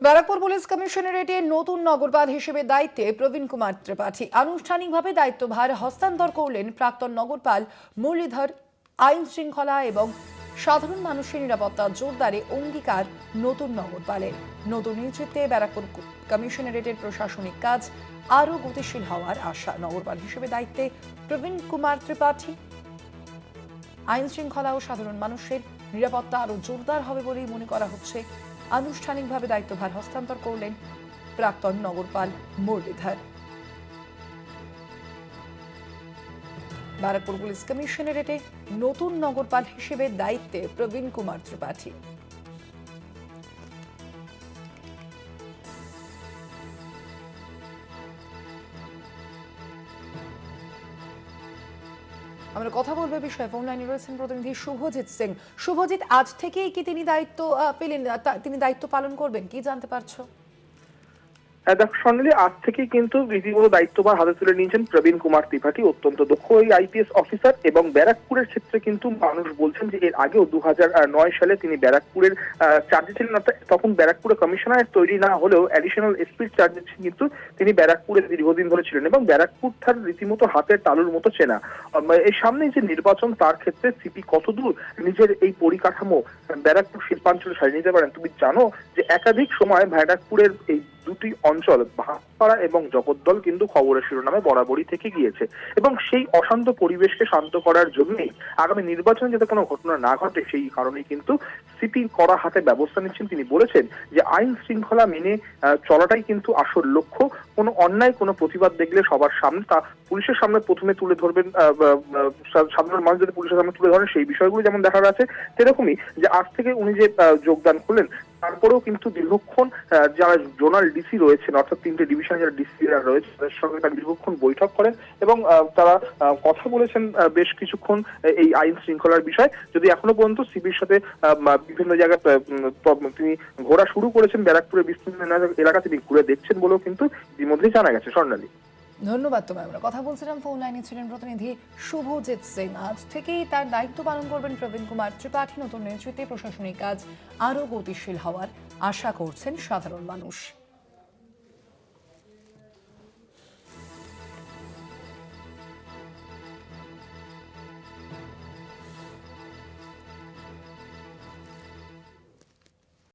Barrackpore police কমিশনারেটে নতুন নগরপাল হিসেবে দায়িত্বে প্রবীণ কুমার ত্রিপাঠী আনুষ্ঠানিকভাবে দায়িত্বভার হস্তান্তর করলেন প্রাক্তন নগরপাল মুরলীধর। আইন শৃঙ্খলা এবং সাধারণ মানুষের নিরাপত্তা জোরদারে অঙ্গীকার নতুন নগরপালের। নতুন নেতৃত্বে ব্যারাকপুর কমিশনারেটের প্রশাসনিক কাজ আরও গতিশীল হওয়ার আশা। নগরপাল হিসেবে দায়িত্বে প্রবীণ কুমার ত্রিপাঠী। আইন শৃঙ্খলা ও সাধারণ মানুষের নিরাপত্তা আরও জোরদার হবে বলেই মনে করা হচ্ছে। আনুষ্ঠানিকভাবে দায়িত্বভার হস্তান্তর করলেন প্রাক্তন নগরপাল মুরলীধর। ব্যারাকপুর পুলিশ কমিশনারেটে নতুন নগরপাল হিসেবে দায়িত্বে প্রবীণ কুমার ত্রিপাঠী। আমরা কথা বলবো বিষয়ে ফোন লাইনে রয়েছেন প্রতিনিধি শুভজিৎ সিং। শুভজিৎ, আজ থেকেই কি তিনি দায়িত্ব পেলেন, তিনি দায়িত্ব পালন করবেন, কি জানতে পারছো? দেখো স্বর্ণালী, আজ থেকেই কিন্তু রীতিমতো দায়িত্বভার হাতে তুলে নিয়েছেন প্রবীণ কুমার ত্রিপাঠী। অত্যন্ত দক্ষ এই আইপিএস অফিসার এবং ব্যারাকপুরের ক্ষেত্রে কিন্তু মানুষ বলছেন যে এর আগেও 2009 সালে তিনি ব্যারাকপুরের চার্জে ছিলেন। তখন ব্যারাকপুরে কমিশনারেট তৈরি না হলেও অ্যাডিশনাল এসপির চার্জে কিন্তু তিনি ব্যারাকপুরে দীর্ঘদিন ধরে ছিলেন এবং ব্যারাকপুর তার রীতিমতো হাতের তালুর মতো চেনা। এর সামনে যে নির্বাচন, তার ক্ষেত্রে সিপি কতদূর নিজের এই পরিকাঠামো ব্যারাকপুর শিল্পাঞ্চলে সারিয়ে নিতে পারেন। তুমি জানো যে একাধিক সময় ব্যারাকপুরের এই দুটি অঞ্চল ভাটপাড়া এবং জগদ্দল কিন্তু খবরের শিরোনামে বরাবরই থেকে গিয়েছে এবং সেই অশান্ত পরিবেশকে শান্ত করার জন্যই আগামী নির্বাচনে যাতে কোনো ঘটনা না ঘটে সেই কারণেই কিন্তু সিপি কড়া হাতে ব্যবস্থা নিচ্ছেন। তিনি বলেছেন যে আইন শৃঙ্খলা মেনে চলাটাই কিন্তু আসল লক্ষ্য। কোনো অন্যায়, কোনো প্রতিবাদ দেখলে সবার সামনে তা পুলিশের সামনে প্রথমে তুলে ধরবেন। সাধারণ মানুষ যদি পুলিশের সামনে তুলে ধরেন সেই বিষয়গুলো যেমন দেখা যাচ্ছে, সেরকমই যে আজ থেকে উনি যে যোগদান করলেন, তারপরেও কিন্তু দীর্ঘক্ষণ যারা জোনাল ডিসি রয়েছেন, অর্থাৎ 3টে ডিভিশনে যারা ডিসিরা রয়েছে, তাদের সঙ্গে তারা দীর্ঘক্ষণ বৈঠক করেন এবং তারা কথা বলেছেন বেশ কিছুক্ষণ এই আইন শৃঙ্খলার বিষয়। যদি এখনো পর্যন্ত সিবির সাথে বিভিন্ন জায়গায় তিনি ঘোরা শুরু করেছেন, ব্যারাকপুরের বিস্তীর্ণ এলাকা তিনি ঘুরে দেখছেন বলেও কিন্তু ইতিমধ্যেই জানা গেছে। স্বর্ণালী, ধন্যবাদ তোমায়। আমরা কথা বলছিলাম, ফোন লাইনে ছিলেন প্রতিনিধি শুভজিৎ সিং। আজ থেকেই তার দায়িত্ব পালন করবেন প্রবীণ কুমার ত্রিপাঠী। নতুন নেতৃত্বে প্রশাসনিক কাজ আরও গতিশীল হওয়ার আশা করছেন সাধারণ মানুষ।